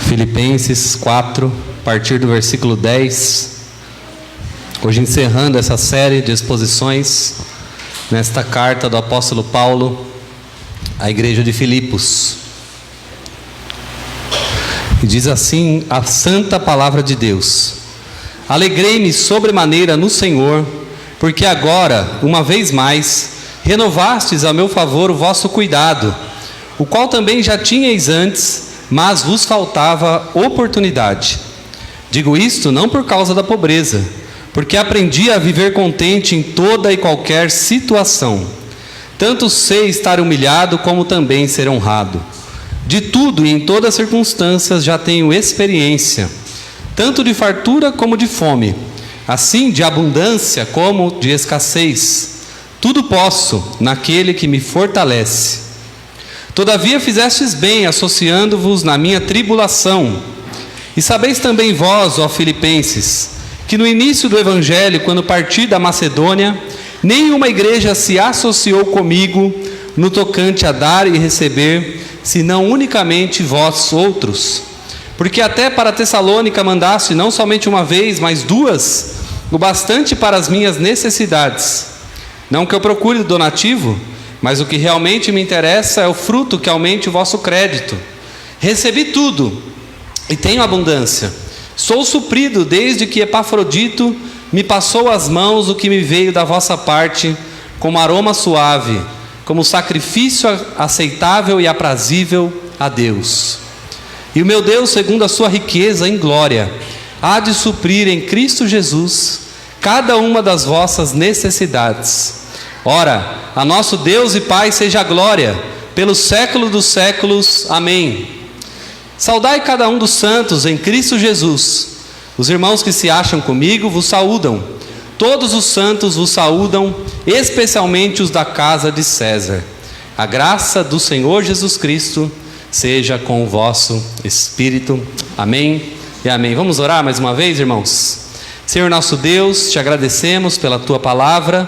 Filipenses 4, a partir do versículo 10. Hoje encerrando essa série de exposições nesta carta do apóstolo Paulo à igreja de Filipos. E diz assim a santa palavra de Deus: Alegrei-me sobremaneira no Senhor, porque agora, uma vez mais, renovastes a meu favor o vosso cuidado, o qual também já tinhais antes, mas vos faltava oportunidade. Digo isto não por causa da pobreza, porque aprendi a viver contente em toda e qualquer situação. Tanto sei estar humilhado, como também ser honrado. De tudo e em todas as circunstâncias já tenho experiência, tanto de fartura como de fome, assim de abundância como de escassez. Tudo posso naquele que me fortalece. Todavia fizestes bem, associando-vos na minha tribulação. E sabeis também vós, ó Filipenses, que no início do Evangelho, quando parti da Macedônia, nenhuma igreja se associou comigo no tocante a dar e receber, senão unicamente vós outros. Porque até para Tessalônica mandaste não somente uma vez, mas duas, o bastante para as minhas necessidades. Não que eu procure donativo, mas o que realmente me interessa é o fruto que aumente o vosso crédito. Recebi tudo e tenho abundância. Sou suprido desde que Epafrodito me passou às mãos o que me veio da vossa parte, como aroma suave, como sacrifício aceitável e aprazível a Deus. E o meu Deus, segundo a sua riqueza em glória, há de suprir em Cristo Jesus cada uma das vossas necessidades. Ora, a nosso Deus e Pai seja a glória, pelos séculos dos séculos. Amém. Saudai cada um dos santos em Cristo Jesus. Os irmãos que se acham comigo vos saúdam. Todos os santos vos saúdam, especialmente os da casa de César. A graça do Senhor Jesus Cristo seja com o vosso espírito. Amém e amém. Vamos orar mais uma vez, irmãos? Senhor nosso Deus, te agradecemos pela tua palavra,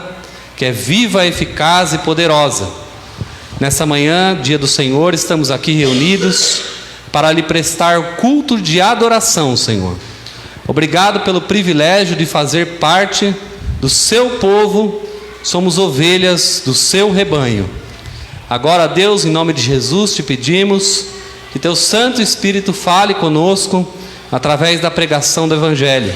que é viva, eficaz e poderosa. Nessa manhã, dia do Senhor, estamos aqui reunidos para lhe prestar culto de adoração, Senhor. Obrigado pelo privilégio de fazer parte do seu povo, somos ovelhas do seu rebanho. Agora, Deus, em nome de Jesus, te pedimos que teu Santo Espírito fale conosco através da pregação do Evangelho.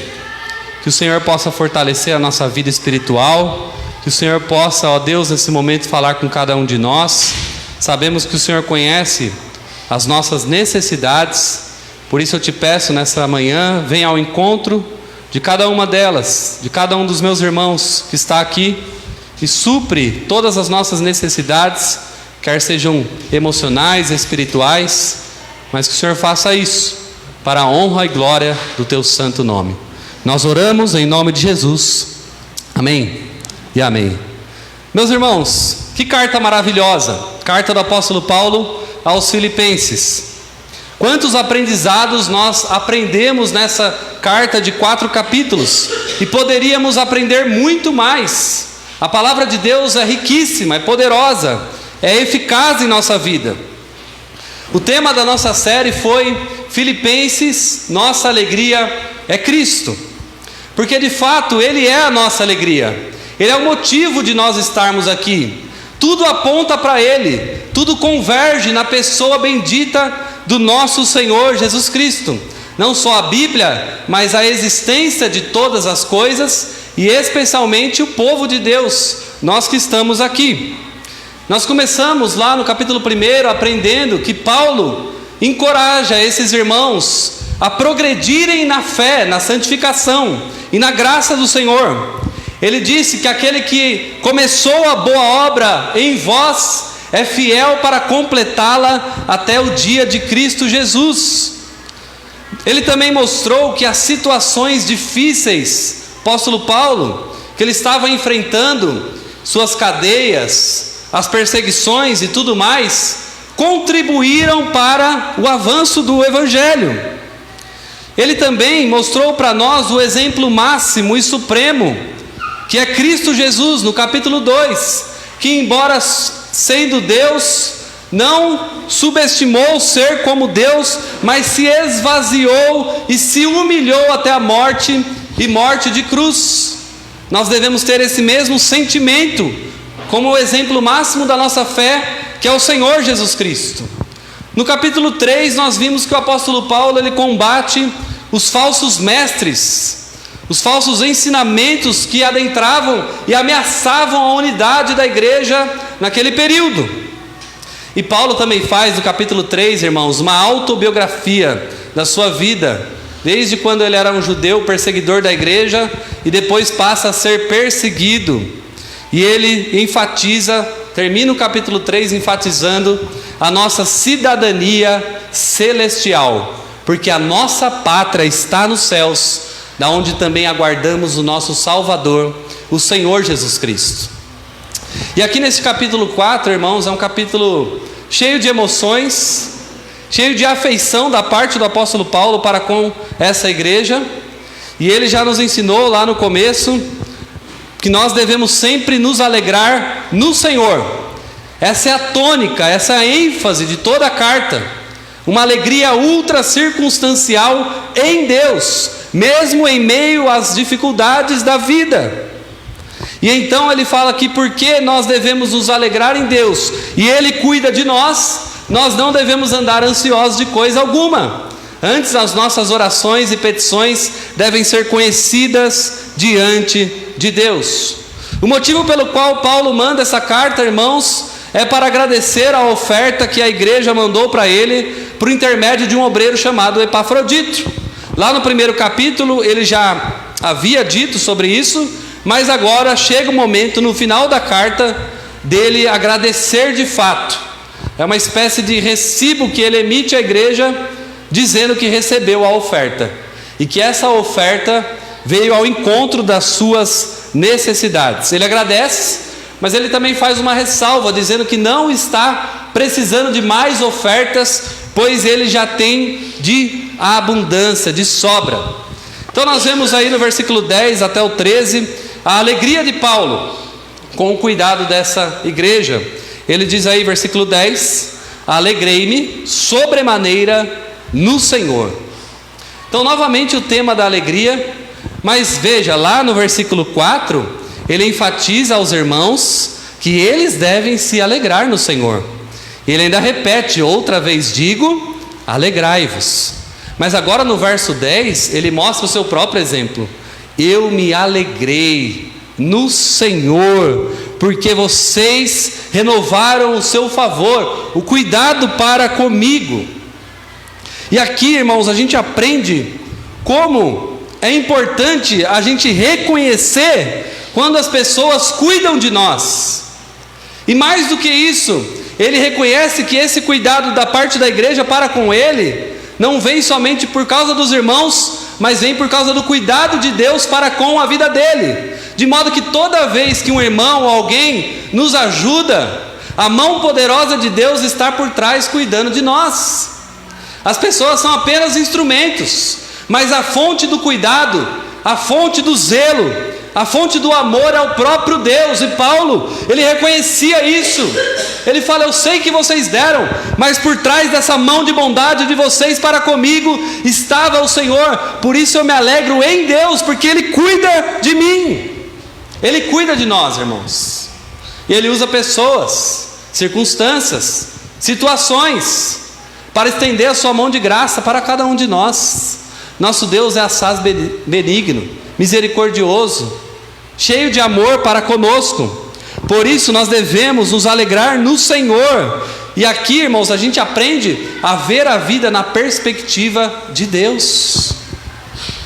Que o Senhor possa fortalecer a nossa vida espiritual, que o Senhor possa, ó Deus, nesse momento falar com cada um de nós. Sabemos que o Senhor conhece as nossas necessidades, por isso eu te peço nessa manhã, venha ao encontro de cada uma delas, de cada um dos meus irmãos que está aqui, e supre todas as nossas necessidades, quer sejam emocionais, espirituais, mas que o Senhor faça isso, para a honra e glória do teu santo nome. Nós oramos em nome de Jesus. Amém e amém. Meus irmãos, que carta maravilhosa, carta do apóstolo Paulo aos Filipenses. Quantos aprendizados nós aprendemos nessa carta de 4 capítulos, e poderíamos aprender muito mais. A palavra de Deus é riquíssima, é poderosa, é eficaz em nossa vida. O tema da nossa série foi Filipenses, nossa alegria é Cristo, porque de fato Ele é a nossa alegria. Ele é o motivo de nós estarmos aqui. Tudo aponta para Ele, tudo converge na pessoa bendita do nosso Senhor Jesus Cristo. Não só a Bíblia, mas a existência de todas as coisas, e especialmente o povo de Deus, nós que estamos aqui. Nós começamos lá no capítulo 1 aprendendo que Paulo encoraja esses irmãos a progredirem na fé, na santificação e na graça do Senhor. Ele disse que aquele que começou a boa obra em vós é fiel para completá-la até o dia de Cristo Jesus. Ele também mostrou que as situações difíceis, apóstolo Paulo, que ele estava enfrentando, suas cadeias, as perseguições e tudo mais, contribuíram para o avanço do Evangelho. Ele também mostrou para nós o exemplo máximo e supremo, que é Cristo Jesus, no capítulo 2, que embora sendo Deus, não subestimou ser como Deus, mas se esvaziou e se humilhou até a morte, e morte de cruz. Nós devemos ter esse mesmo sentimento, como o exemplo máximo da nossa fé, que é o Senhor Jesus Cristo. No capítulo 3 nós vimos que o apóstolo Paulo, ele combate os falsos mestres, os falsos ensinamentos que adentravam e ameaçavam a unidade da igreja naquele período. E Paulo também faz, no capítulo 3, irmãos, uma autobiografia da sua vida, desde quando ele era um judeu perseguidor da igreja e depois passa a ser perseguido. E ele enfatiza, termina o capítulo 3 enfatizando a nossa cidadania celestial, porque a nossa pátria está nos céus, da onde também aguardamos o nosso Salvador, o Senhor Jesus Cristo. E aqui nesse capítulo 4, irmãos, é um capítulo cheio de emoções, cheio de afeição da parte do apóstolo Paulo para com essa igreja. E ele já nos ensinou lá no começo que nós devemos sempre nos alegrar no Senhor. Essa é a tônica, essa é a ênfase de toda a carta. Uma alegria ultra circunstancial em Deus, mesmo em meio às dificuldades da vida. E então ele fala aqui porque nós devemos nos alegrar em Deus, e Ele cuida de nós, nós não devemos andar ansiosos de coisa alguma. Antes, as nossas orações e petições devem ser conhecidas diante de Deus. O motivo pelo qual Paulo manda essa carta, irmãos, é para agradecer a oferta que a igreja mandou para ele, por intermédio de um obreiro chamado Epafrodito. Lá no primeiro capítulo ele já havia dito sobre isso, mas agora chega o momento, no final da carta, dele agradecer de fato. É uma espécie de recibo que ele emite à igreja, dizendo que recebeu a oferta, e que essa oferta veio ao encontro das suas necessidades. Ele agradece, mas ele também faz uma ressalva, dizendo que não está precisando de mais ofertas, pois ele já tem de abundância, de sobra. Então nós vemos aí no versículo 10 até o 13, a alegria de Paulo com o cuidado dessa igreja. Ele diz aí, versículo 10: alegrei-me sobremaneira no Senhor. Então novamente o tema da alegria, mas veja, lá no versículo 4, ele enfatiza aos irmãos que eles devem se alegrar no Senhor. Ele ainda repete, outra vez digo, alegrai-vos. Mas agora no verso 10, ele mostra o seu próprio exemplo. Eu me alegrei no Senhor, porque vocês renovaram o seu favor, o cuidado para comigo. E aqui, irmãos, a gente aprende como é importante a gente reconhecer quando as pessoas cuidam de nós. E mais do que isso, ele reconhece que esse cuidado da parte da igreja para com ele não vem somente por causa dos irmãos, mas vem por causa do cuidado de Deus para com a vida dele. De modo que toda vez que um irmão ou alguém nos ajuda, a mão poderosa de Deus está por trás cuidando de nós. As pessoas são apenas instrumentos, mas a fonte do cuidado, a fonte do zelo, a fonte do amor é o próprio Deus. E Paulo, ele reconhecia isso. Ele fala, eu sei que vocês deram, mas por trás dessa mão de bondade de vocês para comigo estava o Senhor. Por isso eu me alegro em Deus, porque Ele cuida de mim. Ele cuida de nós, irmãos. E Ele usa pessoas, circunstâncias, situações para estender a sua mão de graça para cada um de nós. Nosso Deus é assaz benigno, misericordioso, cheio de amor para conosco. Por isso nós devemos nos alegrar no Senhor. E aqui, irmãos, a gente aprende a ver a vida na perspectiva de Deus.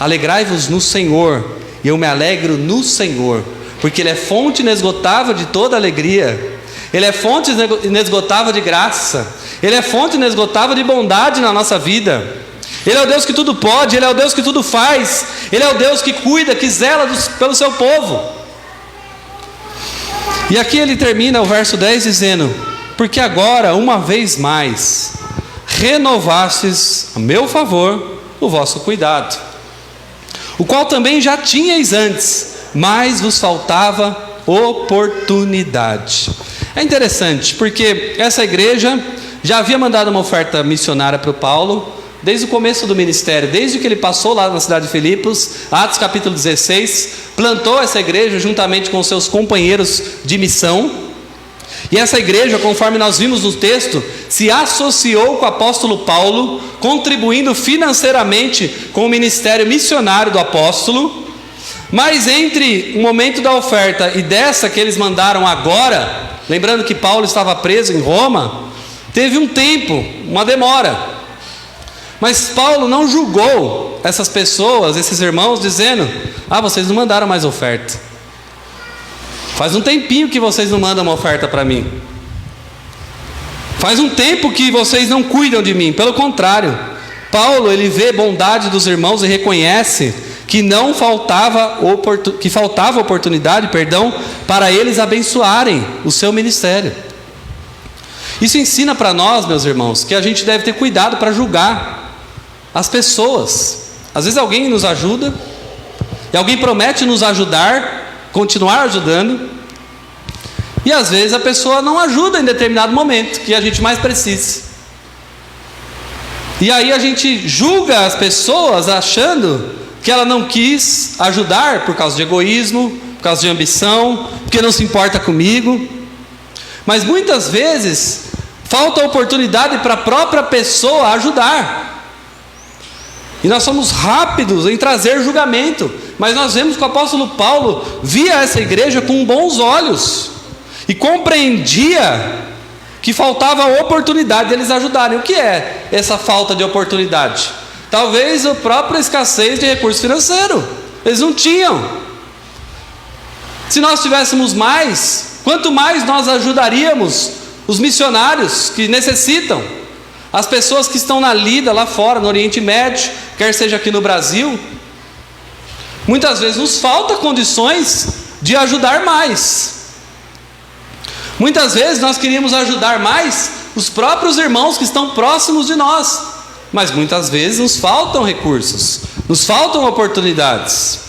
Alegrai-vos no Senhor, e eu me alegro no Senhor, porque Ele é fonte inesgotável de toda alegria. Ele é fonte inesgotável de graça. Ele é fonte inesgotável de bondade na nossa vida. Ele é o Deus que tudo pode, Ele é o Deus que tudo faz, Ele é o Deus que cuida, que zela pelo seu povo. E aqui ele termina o verso 10 dizendo: porque agora, uma vez mais, renovastes a meu favor o vosso cuidado, o qual também já tinhais antes, mas vos faltava oportunidade. É interessante, porque essa igreja já havia mandado uma oferta missionária para o Paulo, desde o começo do ministério, desde que ele passou lá na cidade de Filipos, Atos capítulo 16, plantou essa igreja juntamente com seus companheiros de missão, e essa igreja, conforme nós vimos no texto, se associou com o apóstolo Paulo, contribuindo financeiramente com o ministério missionário do apóstolo. Mas entre o momento da oferta e dessa que eles mandaram agora, lembrando que Paulo estava preso em Roma, teve um tempo, uma demora. Mas Paulo não julgou essas pessoas, esses irmãos, dizendo: vocês não mandaram mais oferta. Faz um tempinho que vocês não mandam uma oferta para mim. Faz um tempo que vocês não cuidam de mim. Pelo contrário, Paulo, ele vê bondade dos irmãos e reconhece que faltava oportunidade, para eles abençoarem o seu ministério. Isso ensina para nós, meus irmãos, que a gente deve ter cuidado para julgar as pessoas. Às vezes alguém nos ajuda, e alguém promete nos ajudar, continuar ajudando, e às vezes a pessoa não ajuda em determinado momento que a gente mais precisa, e aí a gente julga as pessoas achando que ela não quis ajudar por causa de egoísmo, por causa de ambição, porque não se importa comigo. Mas muitas vezes falta oportunidade para a própria pessoa ajudar, e nós somos rápidos em trazer julgamento. Mas nós vemos que o apóstolo Paulo via essa igreja com bons olhos e compreendia que faltava oportunidade de eles ajudarem. O que é essa falta de oportunidade? Talvez a própria escassez de recurso financeiro. Eles não tinham. Se nós tivéssemos mais, quanto mais nós ajudaríamos os missionários que necessitam, as pessoas que estão na lida lá fora, no Oriente Médio, quer seja aqui no Brasil. Muitas vezes nos falta condições de ajudar mais. Muitas vezes nós queríamos ajudar mais os próprios irmãos que estão próximos de nós, mas muitas vezes nos faltam recursos, nos faltam oportunidades.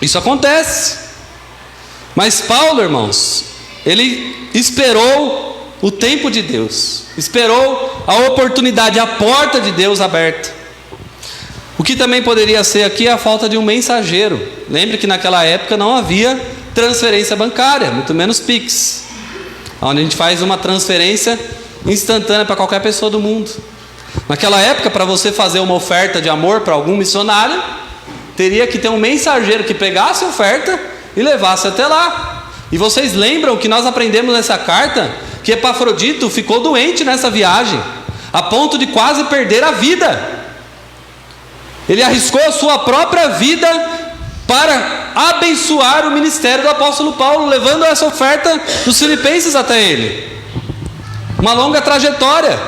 Isso acontece. Mas Paulo, irmãos, ele esperou o tempo de Deus, esperou a oportunidade, a porta de Deus aberta. O que também poderia ser aqui é a falta de um mensageiro. Lembre que naquela época não havia transferência bancária, muito menos Pix, onde a gente faz uma transferência instantânea para qualquer pessoa do mundo. Naquela época, para você fazer uma oferta de amor para algum missionário, teria que ter um mensageiro que pegasse a oferta e levasse até lá. E vocês lembram que nós aprendemos nessa carta que Epafrodito ficou doente nessa viagem, a ponto de quase perder a vida. Ele arriscou a sua própria vida para abençoar o ministério do apóstolo Paulo, levando essa oferta dos filipenses até ele. Uma longa trajetória,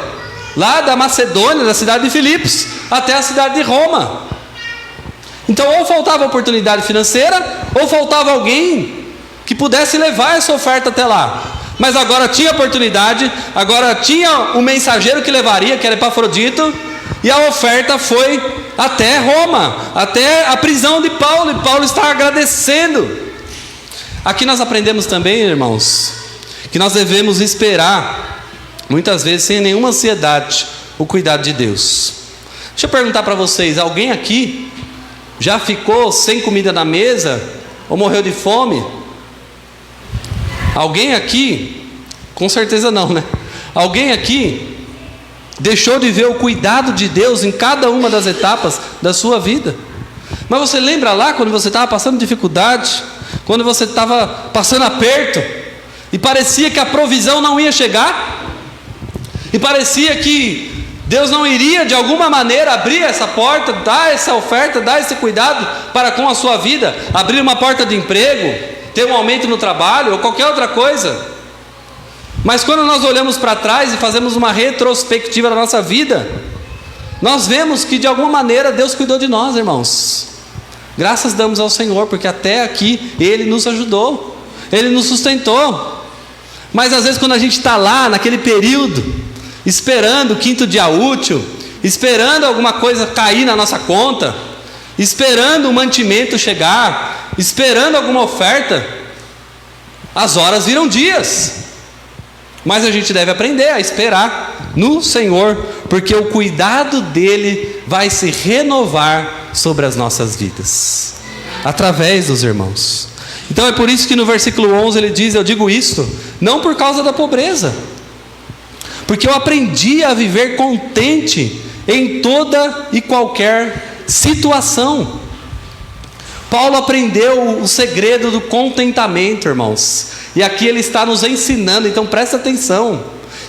lá da Macedônia, da cidade de Filipos, até a cidade de Roma. Então, ou faltava oportunidade financeira, ou faltava alguém que pudesse levar essa oferta até lá. Mas agora tinha oportunidade, agora tinha o mensageiro que levaria, que era Epafrodito, e a oferta foi até Roma, até a prisão de Paulo, e Paulo está agradecendo. Aqui nós aprendemos também, irmãos, que nós devemos esperar, muitas vezes sem nenhuma ansiedade, o cuidado de Deus. Deixa eu perguntar para vocês, alguém aqui já ficou sem comida na mesa, ou morreu de fome? Alguém aqui, com certeza não, né? Alguém aqui deixou de ver o cuidado de Deus em cada uma das etapas da sua vida? Mas você lembra lá quando você estava passando dificuldade, quando você estava passando aperto, e parecia que a provisão não ia chegar, e parecia que Deus não iria de alguma maneira abrir essa porta, dar essa oferta, dar esse cuidado para com a sua vida, abrir uma porta de emprego, ter um aumento no trabalho ou qualquer outra coisa? Mas quando nós olhamos para trás e fazemos uma retrospectiva da nossa vida, nós vemos que de alguma maneira Deus cuidou de nós, irmãos. Graças damos ao Senhor, porque até aqui Ele nos ajudou, Ele nos sustentou. Mas às vezes quando a gente está lá naquele período, esperando o quinto dia útil, esperando alguma coisa cair na nossa conta, esperando o mantimento chegar, esperando alguma oferta, as horas viram dias. Mas a gente deve aprender a esperar no Senhor, porque o cuidado dele vai se renovar sobre as nossas vidas, através dos irmãos. Então é por isso que no versículo 11 ele diz: eu digo isto, não por causa da pobreza, porque eu aprendi a viver contente em toda e qualquer situação. Paulo aprendeu o segredo do contentamento, irmãos, e aqui ele está nos ensinando, então presta atenção.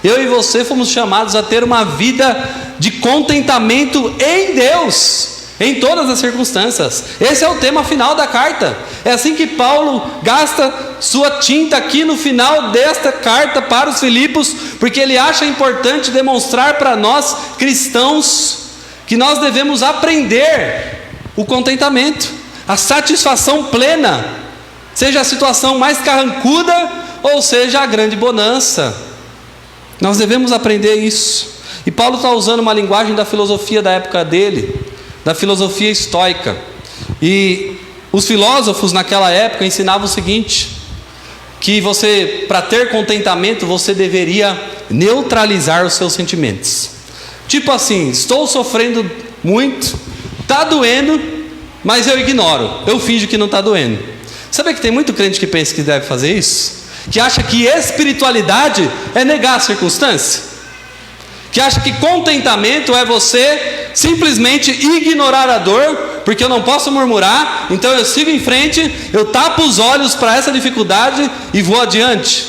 Eu e você fomos chamados a ter uma vida de contentamento em Deus, em todas as circunstâncias. Esse é o tema final da carta. É assim que Paulo gasta sua tinta aqui no final desta carta para os Filipos, porque ele acha importante demonstrar para nós cristãos que nós devemos aprender o contentamento, a satisfação plena, seja a situação mais carrancuda ou seja a grande bonança. Nós devemos aprender isso. E Paulo está usando uma linguagem da filosofia da época dele, da filosofia estoica. E os filósofos naquela época ensinavam o seguinte: que você, para ter contentamento, você deveria neutralizar os seus sentimentos. Tipo assim, estou sofrendo muito, está doendo, mas eu ignoro, eu finjo que não está doendo. Sabe que tem muito crente que pensa que deve fazer isso? Que acha que espiritualidade é negar a circunstância, que acha que contentamento é você simplesmente ignorar a dor, porque eu não posso murmurar, então eu sigo em frente, eu tapo os olhos para essa dificuldade e vou adiante.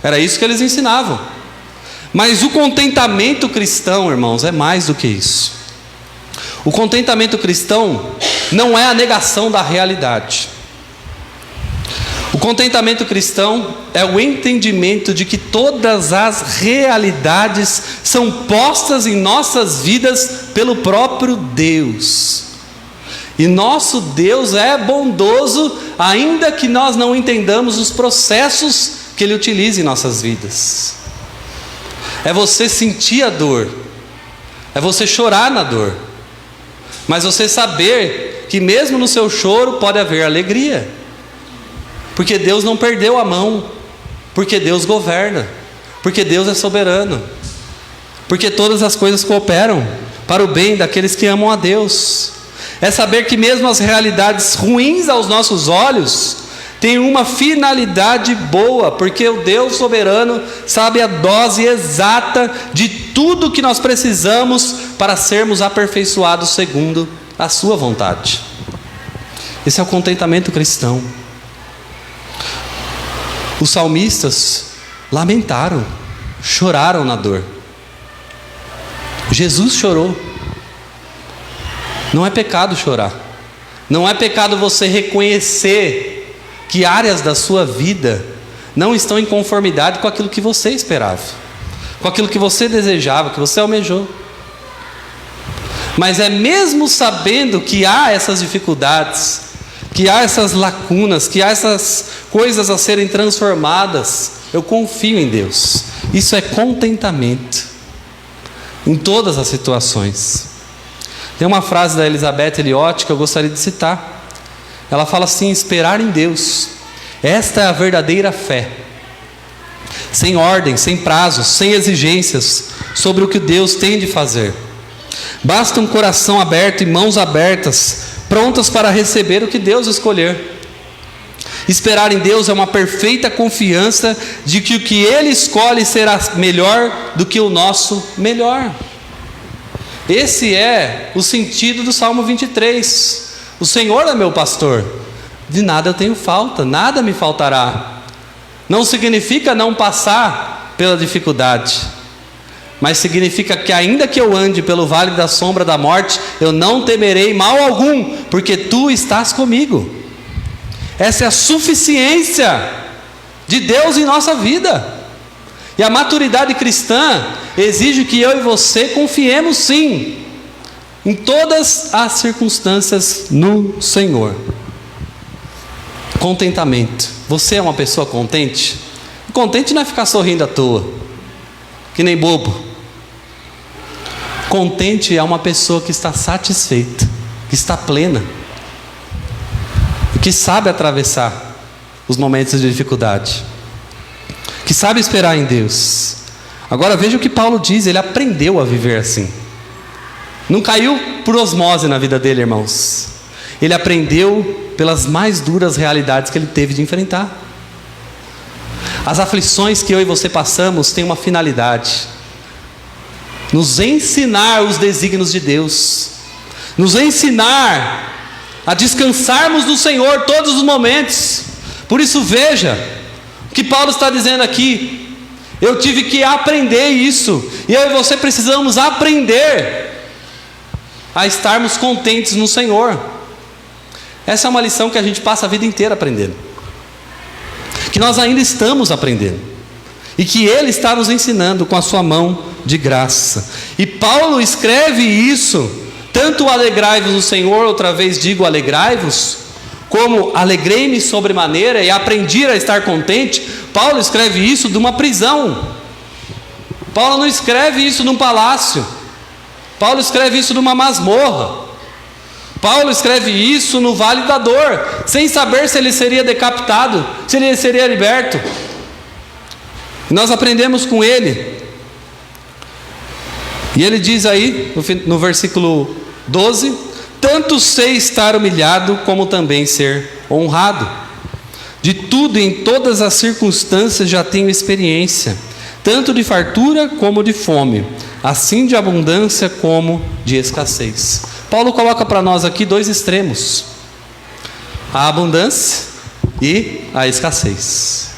Era isso que eles ensinavam. Mas o contentamento cristão, irmãos, é mais do que isso. O contentamento cristão não é a negação da realidade. O contentamento cristão é o entendimento de que todas as realidades são postas em nossas vidas pelo próprio Deus. E nosso Deus é bondoso, ainda que nós não entendamos os processos que Ele utiliza em nossas vidas. É você sentir a dor, é você chorar na dor, mas você saber que mesmo no seu choro pode haver alegria, porque Deus não perdeu a mão, porque Deus governa, porque Deus é soberano, porque todas as coisas cooperam para o bem daqueles que amam a Deus. É saber que mesmo as realidades ruins aos nossos olhos têm uma finalidade boa, porque o Deus soberano sabe a dose exata de tudo que nós precisamos para sermos aperfeiçoados segundo a sua vontade. Esse é o contentamento cristão. Os salmistas lamentaram, choraram na dor. Jesus chorou. Não é pecado chorar. Não é pecado você reconhecer que áreas da sua vida não estão em conformidade com aquilo que você esperava, com aquilo que você desejava, que você almejou. Mas é mesmo sabendo que há essas dificuldades, que há essas lacunas, que há essas coisas a serem transformadas, eu confio em Deus. Isso é contentamento em todas as situações. Tem uma frase da Elizabeth Elliot que eu gostaria de citar. Ela fala assim: esperar em Deus, esta é a verdadeira fé, sem ordem, sem prazos, sem exigências sobre o que Deus tem de fazer. Basta um coração aberto e mãos abertas, prontas para receber o que Deus escolher. Esperar em Deus é uma perfeita confiança de que o que Ele escolhe será melhor do que o nosso melhor. Esse é o sentido do Salmo 23. O Senhor é meu pastor, de nada eu tenho falta, nada me faltará. Não significa não passar pela dificuldade, mas significa que ainda que eu ande pelo vale da sombra da morte, eu não temerei mal algum, porque Tu estás comigo. Essa é a suficiência de Deus em nossa vida. E a maturidade cristã exige que eu e você confiemos sim, em todas as circunstâncias no Senhor. Contentamento. Você é uma pessoa contente? Contente não é ficar sorrindo à toa, que nem bobo. Contente é uma pessoa que está satisfeita, que está plena, que sabe atravessar os momentos de dificuldade, que sabe esperar em Deus. Agora veja o que Paulo diz, ele aprendeu a viver assim. Não caiu por osmose na vida dele, irmãos. Ele aprendeu pelas mais duras realidades que ele teve de enfrentar. As aflições que eu e você passamos têm uma finalidade: nos ensinar os desígnios de Deus, nos ensinar a descansarmos no Senhor todos os momentos. Por isso veja o que Paulo está dizendo aqui: eu tive que aprender isso, e eu e você precisamos aprender a estarmos contentes no Senhor. Essa é uma lição que a gente passa a vida inteira aprendendo, que nós ainda estamos aprendendo, e que Ele está nos ensinando com a sua mão de graça. E Paulo escreve isso, tanto alegrai-vos no Senhor, outra vez digo alegrai-vos, como alegrei-me sobremaneira e aprendi a estar contente. Paulo escreve isso de uma prisão. Paulo não escreve isso num palácio. Paulo escreve isso numa masmorra. Paulo escreve isso no vale da dor, sem saber se ele seria decapitado, se ele seria liberto. E nós aprendemos com ele. E ele diz aí, no versículo 12: tanto sei estar humilhado, como também ser honrado. De tudo e em todas as circunstâncias já tenho experiência, tanto de fartura como de fome, assim de abundância como de escassez. Paulo coloca para nós aqui dois extremos: a abundância e a escassez.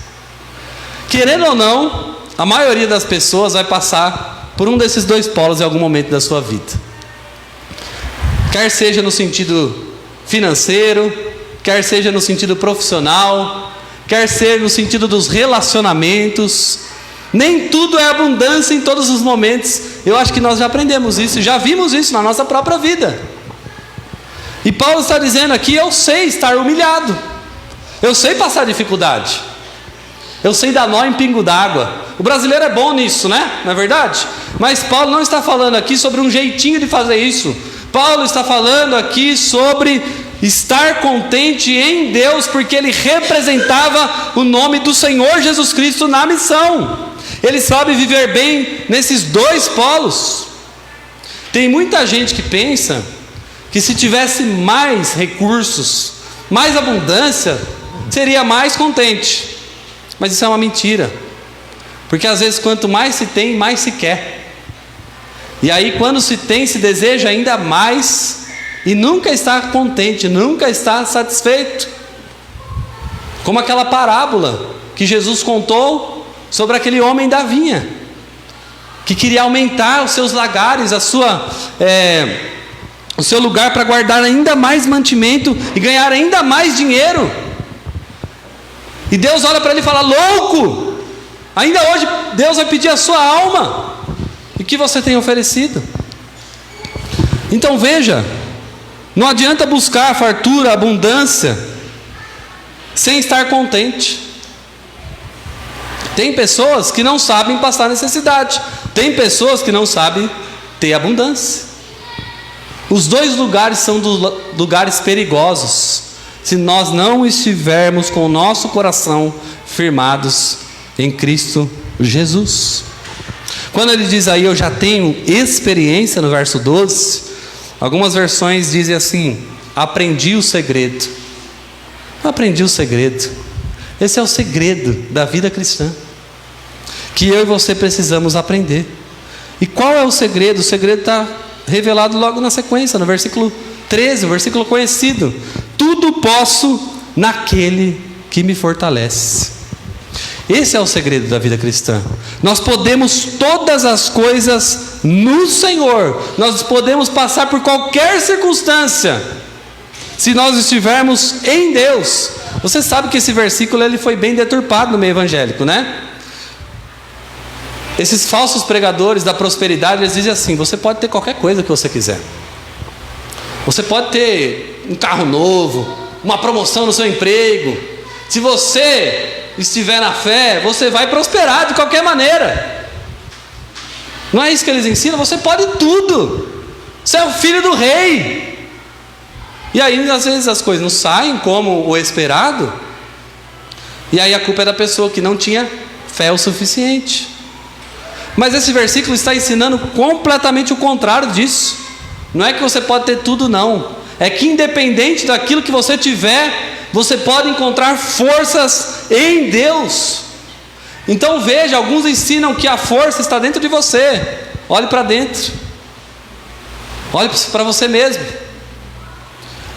Querendo ou não, a maioria das pessoas vai passar por um desses dois polos em algum momento da sua vida. Quer seja no sentido financeiro, quer seja no sentido profissional, quer seja no sentido dos relacionamentos. Nem tudo é abundância em todos os momentos. Eu acho que nós já aprendemos isso, já vimos isso na nossa própria vida. E Paulo está dizendo aqui: eu sei estar humilhado, eu sei passar dificuldade, eu sei dar nó em pingo d'água. O brasileiro é bom nisso, né? Não é verdade? Mas Paulo não está falando aqui sobre um jeitinho de fazer isso. Paulo está falando aqui sobre estar contente em Deus, porque ele representava o nome do Senhor Jesus Cristo na missão. Ele sabe viver bem nesses dois polos. Tem muita gente que pensa que se tivesse mais recursos, mais abundância, seria mais contente. Mas isso é uma mentira, porque às vezes quanto mais se tem, mais se quer. E aí quando se tem, se deseja ainda mais, e nunca está contente, nunca está satisfeito. Como aquela parábola que Jesus contou sobre aquele homem da vinha, que queria aumentar os seus lagares, o seu lugar para guardar ainda mais mantimento e ganhar ainda mais dinheiro. E Deus olha para ele e fala: louco, ainda hoje Deus vai pedir a sua alma, e o que você tem oferecido? Então veja, não adianta buscar fartura, abundância, sem estar contente. Tem pessoas que não sabem passar necessidade, tem pessoas que não sabem ter abundância. Os dois lugares são lugares perigosos, se nós não estivermos com o nosso coração firmados em Cristo Jesus. Quando ele diz aí: eu já tenho experiência, no verso 12, algumas versões dizem assim: aprendi o segredo. Aprendi o segredo. Esse é o segredo da vida cristã, que eu e você precisamos aprender. E qual é o segredo? O segredo está revelado logo na sequência, no versículo 13, o versículo conhecido: tudo posso naquele que me fortalece. Esse é o segredo da vida cristã. Nós podemos todas as coisas no Senhor. Nós podemos passar por qualquer circunstância, se nós estivermos em Deus. Você sabe que esse versículo ele foi bem deturpado no meio evangélico, né? Esses falsos pregadores da prosperidade, eles dizem assim: você pode ter qualquer coisa que você quiser. Você pode ter um carro novo, uma promoção no seu emprego. Se você estiver na fé, você vai prosperar de qualquer maneira. Não é isso que eles ensinam? Você pode tudo. Você é o filho do rei. E aí, às vezes, as coisas não saem como o esperado. E aí a culpa é da pessoa que não tinha fé o suficiente. Mas esse versículo está ensinando completamente o contrário disso. Não é que você pode ter tudo, não. É que independente daquilo que você tiver, você pode encontrar forças em Deus. Então veja, alguns ensinam que a força está dentro de você. Olhe para dentro. Olhe para você mesmo.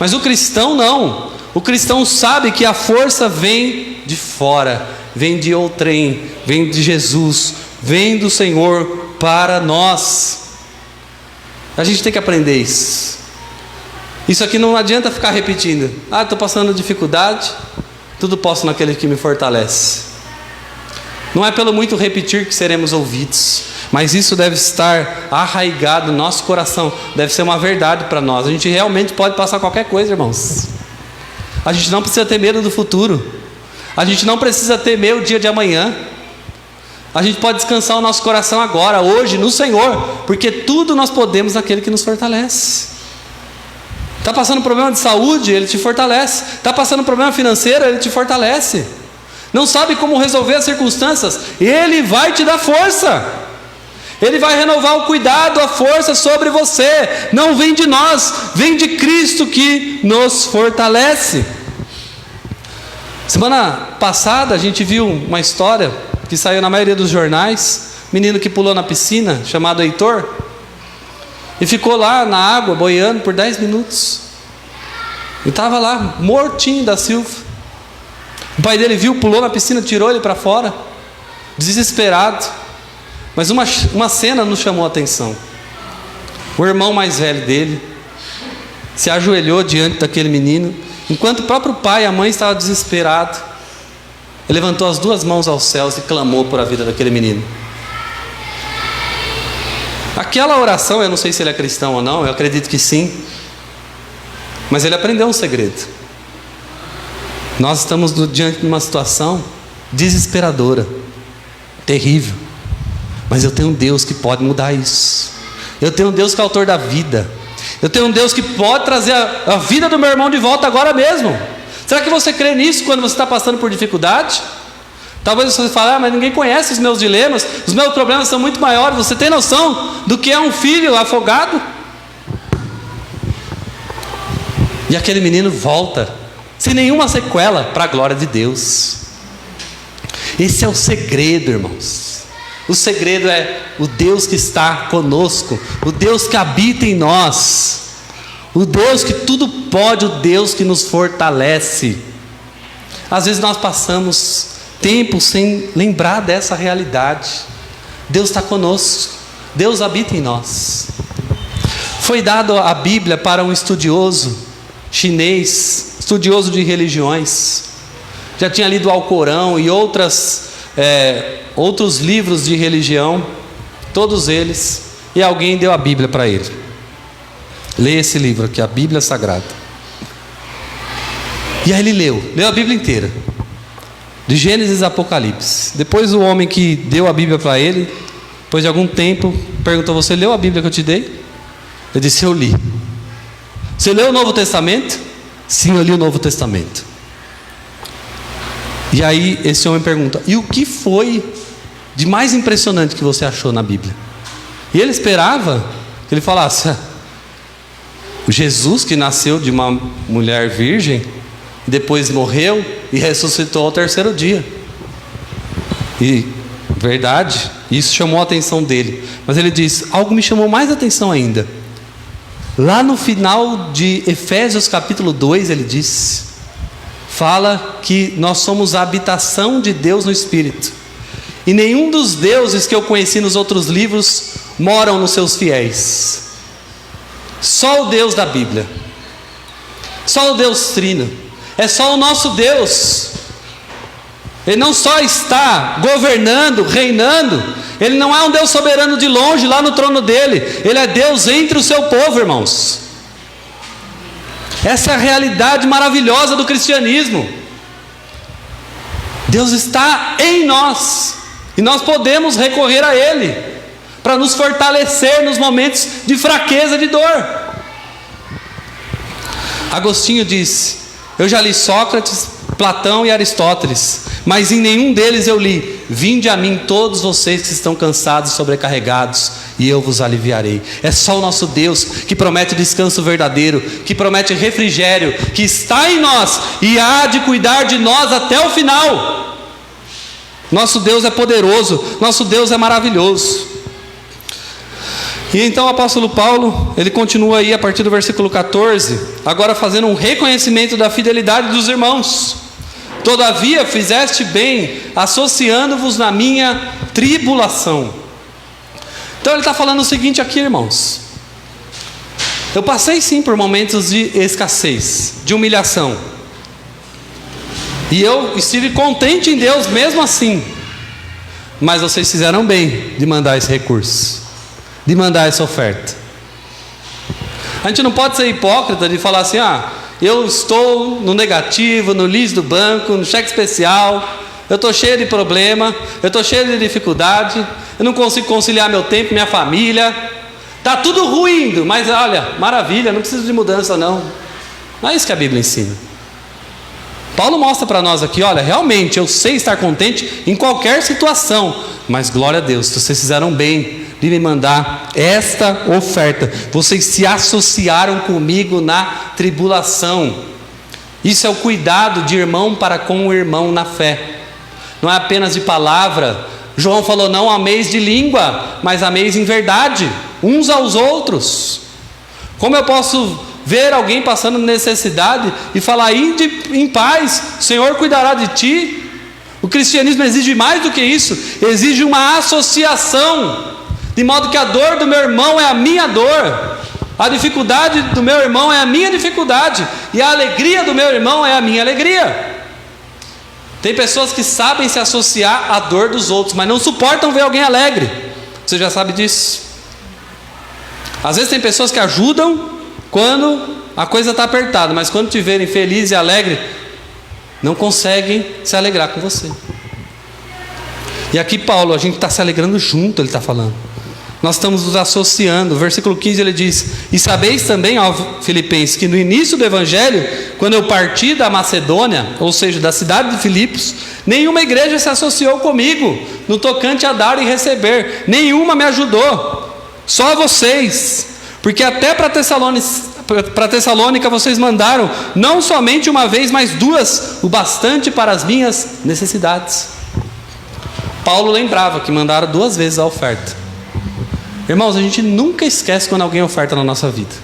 Mas o cristão não. O cristão sabe que a força vem de fora, vem de outrem, vem de Jesus, vem do Senhor para nós. A gente tem que aprender isso. Isso aqui não adianta ficar repetindo. Estou passando dificuldade, tudo posso naquele que me fortalece. Não é pelo muito repetir que seremos ouvidos, mas isso deve estar arraigado no nosso coração, deve ser uma verdade para nós. A gente realmente pode passar qualquer coisa, irmãos. A gente não precisa ter medo do futuro. A gente não precisa temer o dia de amanhã. A gente pode descansar o nosso coração agora, hoje, no Senhor, porque tudo nós podemos naquele que nos fortalece. Está passando problema de saúde, Ele te fortalece. Está passando problema financeiro, Ele te fortalece. Não sabe como resolver as circunstâncias, Ele vai te dar força. Ele vai renovar o cuidado, a força sobre você. Não vem de nós, vem de Cristo que nos fortalece. Semana passada a gente viu uma história que saiu na maioria dos jornais. Menino que pulou na piscina, chamado Heitor, e ficou lá na água boiando por 10 minutos. E estava lá, mortinho da Silva. O pai dele viu, pulou na piscina, tirou ele para fora, desesperado. Mas uma cena nos chamou a atenção. O irmão mais velho dele se ajoelhou diante daquele menino, enquanto o próprio pai e a mãe estavam desesperados. Ele levantou as duas mãos aos céus e clamou por a vida daquele menino. Aquela oração, eu não sei se ele é cristão ou não, eu acredito que sim, mas ele aprendeu um segredo. Nós estamos diante de uma situação desesperadora, terrível, mas eu tenho um Deus que pode mudar isso. Eu tenho um Deus que é autor da vida. Eu tenho um Deus que pode trazer a vida do meu irmão de volta agora mesmo. Será que você crê nisso quando você está passando por dificuldade? Talvez você fale, mas ninguém conhece os meus dilemas, os meus problemas são muito maiores. Você tem noção do que é um filho afogado? E aquele menino volta, sem nenhuma sequela, para a glória de Deus. Esse é o segredo, irmãos. O segredo é o Deus que está conosco, o Deus que habita em nós, o Deus que tudo pode, o Deus que nos fortalece. Às vezes nós passamos tempo sem lembrar dessa realidade. Deus está conosco, Deus habita em nós. Foi dado a Bíblia para um estudioso chinês, estudioso de religiões. Já tinha lido o Alcorão e outros livros de religião, todos eles, e alguém deu a Bíblia para ele. Leia esse livro aqui, a Bíblia Sagrada. E aí ele leu a Bíblia inteira, de Gênesis a Apocalipse. Depois o homem que deu a Bíblia para ele, depois de algum tempo, perguntou: você leu a Bíblia que eu te dei? Ele disse: eu li. Você leu o Novo Testamento? Sim, eu li o Novo Testamento. E aí esse homem pergunta: e o que foi de mais impressionante que você achou na Bíblia? E ele esperava que ele falasse: Jesus que nasceu de uma mulher virgem, depois morreu e ressuscitou ao terceiro dia. E verdade, isso chamou a atenção dele. Mas ele diz: algo me chamou mais atenção ainda. Lá no final de Efésios capítulo 2, ele diz, fala que nós somos a habitação de Deus no Espírito. E nenhum dos deuses que eu conheci nos outros livros moram nos seus fiéis. Só o Deus da Bíblia. Só o Deus Trino. É só o nosso Deus. Ele não só está governando, reinando, Ele não é um Deus soberano de longe, lá no trono dele. Ele é Deus entre o seu povo, irmãos. Essa é a realidade maravilhosa do cristianismo. Deus está em nós, e nós podemos recorrer a Ele. para nos fortalecer nos momentos de fraqueza, de dor. Agostinho disse: eu já li Sócrates, Platão e Aristóteles, mas em nenhum deles eu li: vinde a mim todos vocês que estão cansados e sobrecarregados, e eu vos aliviarei. É só o nosso Deus que promete descanso verdadeiro, que promete refrigério, que está em nós e há de cuidar de nós até o final. Nosso Deus é poderoso, nosso Deus é maravilhoso. E então o apóstolo Paulo, ele continua aí a partir do versículo 14, agora fazendo um reconhecimento da fidelidade dos irmãos. Todavia fizeste bem, associando-vos na minha tribulação. Então ele está falando o seguinte aqui, irmãos: eu passei sim por momentos de escassez, de humilhação, e eu estive contente em Deus mesmo assim. Mas vocês fizeram bem de mandar esse recurso, de mandar essa oferta. A gente não pode ser hipócrita de falar assim: eu estou no negativo, no lease do banco, no cheque especial, eu estou cheio de problema, eu estou cheio de dificuldade, eu não consigo conciliar meu tempo, minha família, está tudo ruindo, mas olha, maravilha, não preciso de mudança não. Não é isso que a Bíblia ensina. Paulo mostra para nós aqui: olha, realmente eu sei estar contente em qualquer situação, mas glória a Deus, vocês fizeram bem de me mandar esta oferta, vocês se associaram comigo na tribulação. Isso é o cuidado de irmão para com o irmão na fé, não é apenas de palavra. João falou: não ameis de língua, mas ameis em verdade, uns aos outros. Como eu posso ver alguém passando necessidade e falar: ide em paz, o Senhor cuidará de ti? O cristianismo exige mais do que isso, exige uma associação, de modo que a dor do meu irmão é a minha dor, a dificuldade do meu irmão é a minha dificuldade, e a alegria do meu irmão é a minha alegria. Tem pessoas que sabem se associar à dor dos outros, mas não suportam ver alguém alegre. Você já sabe disso. Às vezes tem pessoas que ajudam quando a coisa está apertada, mas quando te verem feliz e alegre, não conseguem se alegrar com você. E aqui Paulo, a gente está se alegrando junto, ele está falando. Nós estamos nos associando. Versículo 15 ele diz: e sabeis também, ó Filipenses, que no início do Evangelho, quando eu parti da Macedônia, ou seja, da cidade de Filipos, nenhuma igreja se associou comigo no tocante a dar e receber, nenhuma me ajudou, só vocês, porque até para Tessalônica vocês mandaram, não somente uma vez, mas duas, o bastante para as minhas necessidades. Paulo lembrava que mandaram 2 vezes a oferta. Irmãos, a gente nunca esquece quando alguém oferta na nossa vida.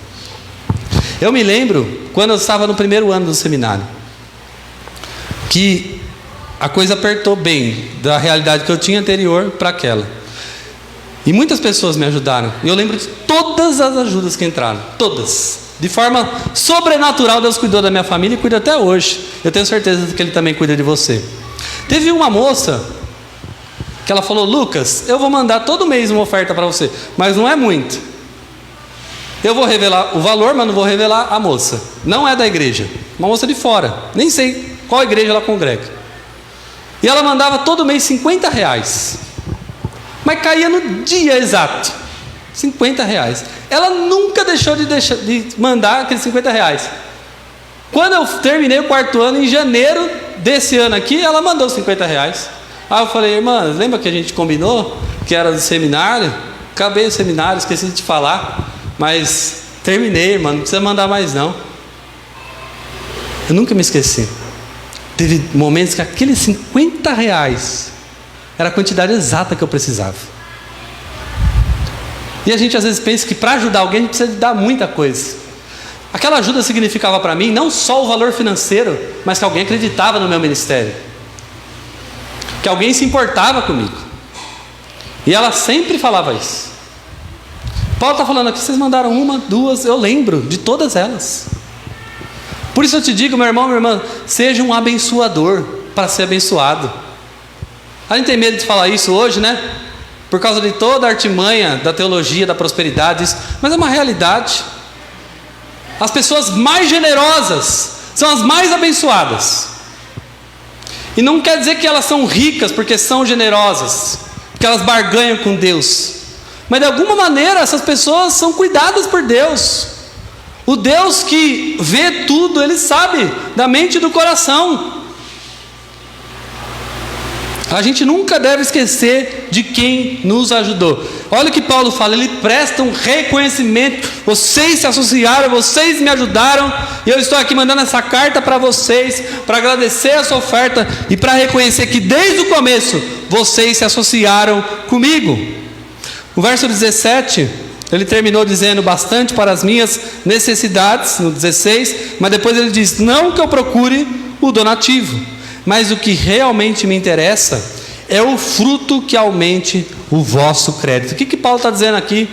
Eu me lembro quando eu estava no primeiro ano do seminário, que a coisa apertou bem da realidade que eu tinha anterior para aquela. E muitas pessoas me ajudaram. E eu lembro de todas as ajudas que entraram, todas. De forma sobrenatural, Deus cuidou da minha família e cuida até hoje. Eu tenho certeza de que Ele também cuida de você. Teve uma moça que ela falou: Lucas, eu vou mandar todo mês uma oferta para você, mas não é muito. Eu vou revelar o valor, mas não vou revelar a moça. Não é da igreja, uma moça de fora, nem sei qual igreja ela congrega. E ela mandava todo mês R$50, mas caía no dia exato, R$50. Ela nunca deixou de mandar aqueles R$50. Quando eu terminei o 4º ano, em janeiro desse ano aqui, ela mandou os R$50. Aí eu falei: irmã, lembra que a gente combinou que era do seminário? Acabei o seminário, esqueci de te falar, mas terminei, irmã, não precisa mandar mais não. Eu nunca me esqueci. Teve momentos que aqueles R$50 era a quantidade exata que eu precisava. E a gente às vezes pensa que para ajudar alguém a gente precisa de dar muita coisa. Aquela ajuda significava para mim não só o valor financeiro, mas que alguém acreditava no meu ministério, que alguém se importava comigo. E ela sempre falava isso. Paulo está falando aqui: vocês mandaram 1, 2, eu lembro de todas elas. Por isso eu te digo, meu irmão, minha irmã, seja um abençoador para ser abençoado. A gente tem medo de falar isso hoje, né? Por causa de toda a artimanha da teologia da prosperidade, mas é uma realidade. As pessoas mais generosas são as mais abençoadas. E não quer dizer que elas são ricas porque são generosas, porque elas barganham com Deus. mas de alguma maneira essas pessoas são cuidadas por Deus. O Deus que vê tudo, Ele sabe da mente e do coração. A gente nunca deve esquecer de quem nos ajudou. Olha o que Paulo fala, ele presta um reconhecimento. Vocês se associaram, vocês me ajudaram, e eu estou aqui mandando essa carta para vocês, para agradecer a sua oferta e para reconhecer que desde o começo vocês se associaram comigo. O verso 17, ele terminou dizendo bastante para as minhas necessidades, no 16, mas depois ele diz, não que eu procure o donativo, mas o que realmente me interessa é o fruto que aumente o vosso crédito. O que Paulo está dizendo aqui?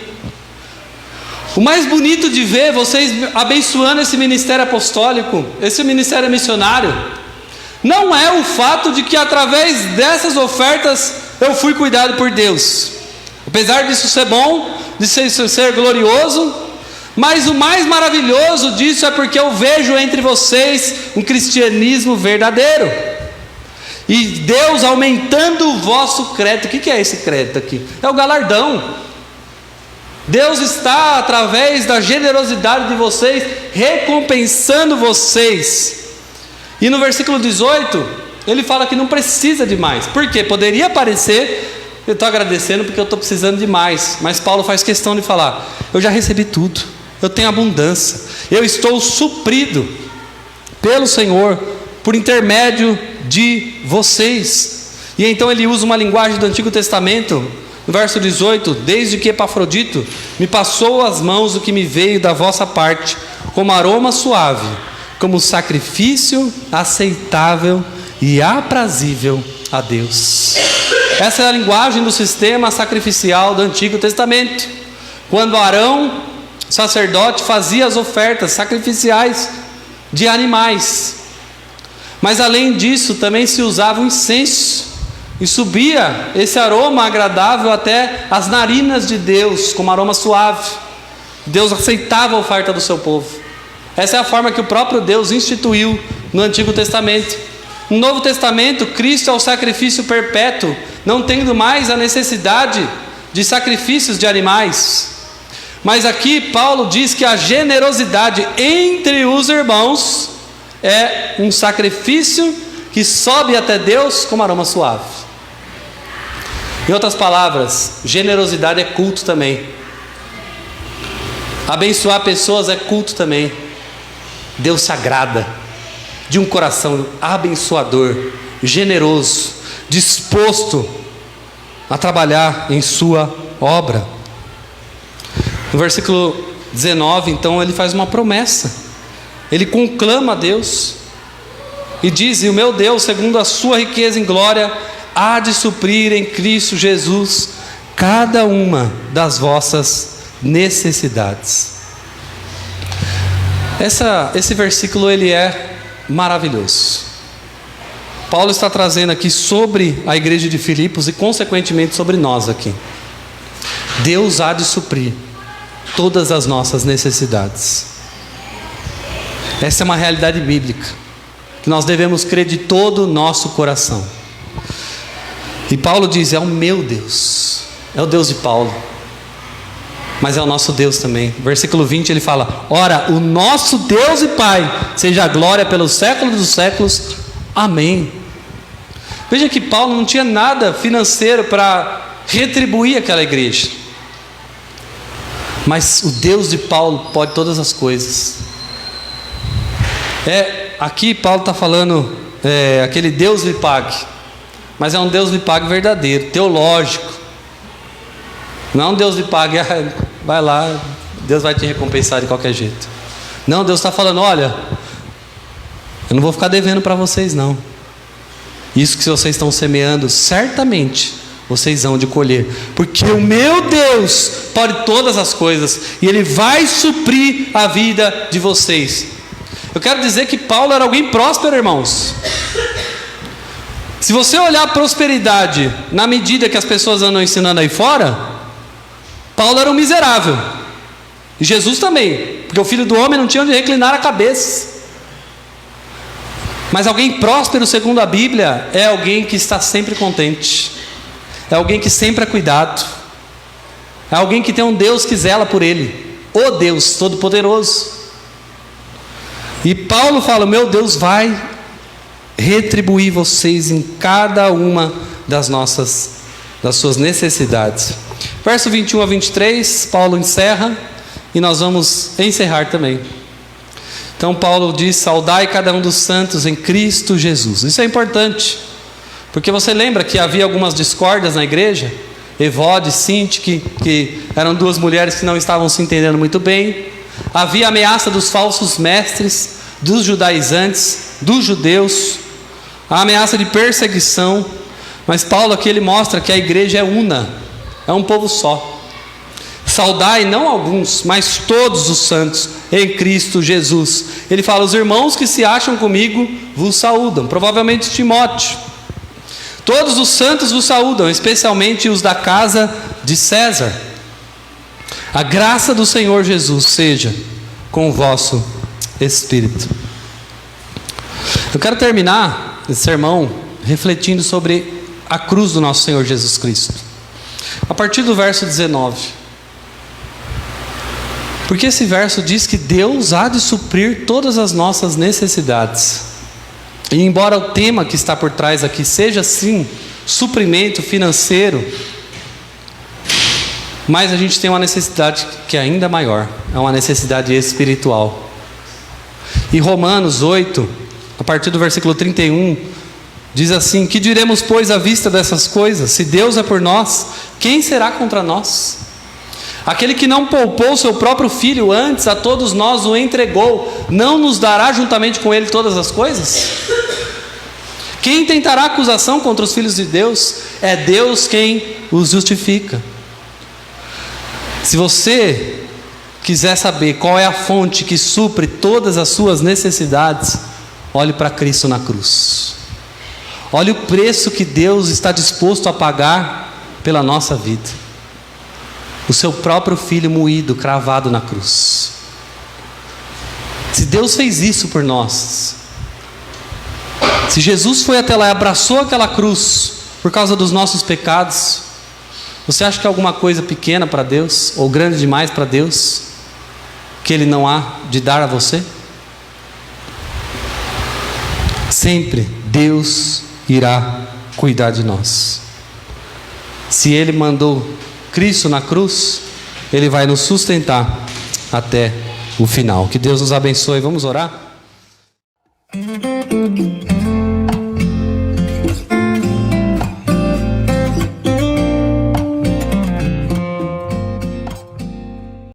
O mais bonito de ver vocês abençoando esse ministério apostólico, esse ministério missionário, não é o fato de que através dessas ofertas eu fui cuidado por Deus. Apesar disso ser bom, de ser glorioso, mas o mais maravilhoso disso é porque eu vejo entre vocês um cristianismo verdadeiro. E Deus aumentando o vosso crédito. O que é esse crédito aqui? É o galardão. Deus está, através da generosidade de vocês, recompensando vocês. E no versículo 18, ele fala que não precisa de mais. Por quê? Poderia parecer, eu estou agradecendo porque eu estou precisando de mais. Mas Paulo faz questão de falar, eu já recebi tudo, eu tenho abundância, eu estou suprido pelo Senhor, por intermédio de vocês. E então ele usa uma linguagem do Antigo Testamento, no verso 18, desde que Epafrodito me passou as mãos o que me veio da vossa parte, como aroma suave, como sacrifício aceitável e aprazível a Deus. Essa é a linguagem do sistema sacrificial do Antigo Testamento, quando Arão, sacerdote, fazia as ofertas sacrificiais de animais. Mas além disso, também se usava o incenso, e subia esse aroma agradável até as narinas de Deus, como aroma suave. Deus aceitava a oferta do seu povo. Essa é a forma que o próprio Deus instituiu no Antigo Testamento. No Novo Testamento, Cristo é o sacrifício perpétuo, não tendo mais a necessidade de sacrifícios de animais. Mas aqui Paulo diz que a generosidade entre os irmãos é um sacrifício que sobe até Deus como aroma suave. Em outras palavras, generosidade é culto também. Abençoar pessoas é culto também. Deus se agrada de um coração abençoador, generoso, disposto a trabalhar em sua obra. No versículo 19, então, ele faz uma promessa. Ele conclama a Deus e diz, e o meu Deus, segundo a sua riqueza em glória, há de suprir em Cristo Jesus cada uma das vossas necessidades. Esse versículo ele é maravilhoso. Paulo está trazendo aqui sobre a igreja de Filipos e consequentemente sobre nós aqui. Deus há de suprir todas as nossas necessidades. Essa é uma realidade bíblica que nós devemos crer de todo o nosso coração. E Paulo diz, é o meu Deus, é o Deus de Paulo, mas é o nosso Deus também. Versículo 20 ele fala, ora, o nosso Deus e Pai, seja a glória pelos séculos dos séculos, amém. Veja que Paulo não tinha nada financeiro para retribuir aquela igreja, mas o Deus de Paulo pode todas as coisas. Aqui Paulo está falando, aquele Deus lhe pague, mas é um Deus lhe pague verdadeiro, teológico. Não é um Deus lhe pague, vai lá, Deus vai te recompensar de qualquer jeito. Não, Deus está falando, olha, eu não vou ficar devendo para vocês não. Isso que vocês estão semeando, certamente vocês hão de colher, porque o meu Deus pode todas as coisas, e Ele vai suprir a vida de vocês. Eu quero dizer que Paulo era alguém próspero, irmãos. Se você olhar a prosperidade na medida que as pessoas andam ensinando aí fora, Paulo era um miserável. E Jesus também, porque o Filho do Homem não tinha onde reclinar a cabeça. Mas alguém próspero, segundo a Bíblia, é alguém que está sempre contente, é alguém que sempre é cuidado, É alguém que tem um Deus que zela por ele, o Deus Todo-Poderoso. E Paulo fala: meu Deus vai retribuir vocês em cada uma das suas necessidades. Verso 21 a 23, Paulo encerra e nós vamos encerrar também. Então Paulo diz: saudai cada um dos santos em Cristo Jesus. Isso é importante, porque você lembra que havia algumas discórdias na igreja? Evode e Sintique, que eram duas mulheres que não estavam se entendendo muito bem. Havia ameaça dos falsos mestres, dos judaizantes, dos judeus, a ameaça de perseguição. Mas Paulo aqui ele mostra que a igreja é una, é um povo só. Saudai não alguns, mas todos os santos em Cristo Jesus. Ele fala: os irmãos que se acham comigo vos saúdam. Provavelmente Timóteo. Todos os santos vos saúdam, especialmente os da casa de César. A graça do Senhor Jesus seja com o vosso espírito. Eu quero terminar esse sermão refletindo sobre a cruz do nosso Senhor Jesus Cristo, a partir do verso 19. Porque esse verso diz que Deus há de suprir todas as nossas necessidades. E embora o tema que está por trás aqui seja sim suprimento financeiro, mas a gente tem uma necessidade que é ainda maior, é uma necessidade espiritual. E Romanos 8, a partir do versículo 31, diz assim: que diremos, pois, à vista dessas coisas? Se Deus é por nós, quem será contra nós? Aquele que não poupou seu próprio filho, antes a todos nós o entregou, não nos dará juntamente com ele todas as coisas? Quem tentará acusação contra os filhos de Deus? É Deus quem os justifica. Se você quiser saber qual é a fonte que supre todas as suas necessidades, olhe para Cristo na cruz. Olhe o preço que Deus está disposto a pagar pela nossa vida. O seu próprio filho moído, cravado na cruz. Se Deus fez isso por nós, se Jesus foi até lá e abraçou aquela cruz por causa dos nossos pecados, você acha que é alguma coisa pequena para Deus, ou grande demais para Deus, que Ele não há de dar a você? Sempre Deus irá cuidar de nós. Se Ele mandou Cristo na cruz, Ele vai nos sustentar até o final. Que Deus nos abençoe. Vamos orar?